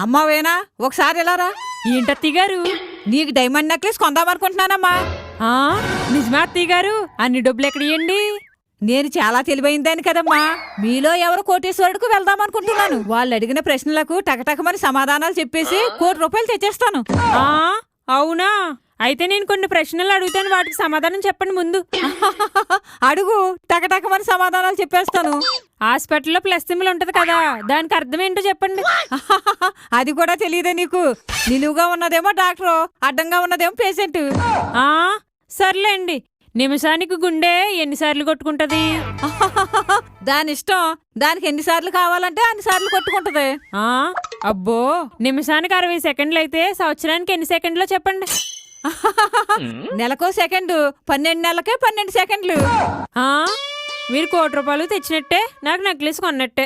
అమ్మావేనా ఒకసారి ఎలారా? ఏంటత్తయ్య గారు? నీకు డైమండ్ నెక్లెస్ కొందామనుకుంటున్నానమ్మా. నిజమా అత్తయ్య గారు? అన్ని డబ్బులు ఎక్కడియండి? నేను చాలా తెలివైందాన్ని కదమ్మా. మీలో ఎవరు కోటేశ్వరుడికి వెళ్దామనుకుంటున్నాను. వాళ్ళు అడిగిన ప్రశ్నలకు టకటకమని సమాధానాలు చెప్పేసి ₹1,00,00,000 తెచ్చేస్తాను. అవునా? అయితే నేను కొన్ని ప్రశ్నలు అడుగుతాను, వాటికి సమాధానం చెప్పండి ముందు. అడుగు, టకటకమని సమాధానాలు చెప్పేస్తాను. హాస్పిటల్లో ప్లస్ సింబల్ ఉంటది కదా, దానికి అర్థం ఏంటో చెప్పండి. అది కూడా తెలియదే నీకు? నిలువుగా ఉన్నదేమో డాక్టరు, అడ్డంగా ఉన్నదేమో పేషెంట్. సర్లేండి. నిమిషానికి గుండె ఎన్నిసార్లు కొట్టుకుంటది? దాని ఇష్టం. దానికి ఎన్నిసార్లు కావాలంటే అన్నిసార్లు కొట్టుకుంటది. అబ్బో, నిమిషానికి 60 సెకండ్లు అయితే సంవత్సరానికి ఎన్ని సెకండ్లో చెప్పండి? నెలకో సెకండు, 12 నెలలకే 12 సెకండ్లు. మీరు ₹1,00,00,000 తెచ్చినట్టే, నాకు నెక్లెస్ కొన్నట్టే.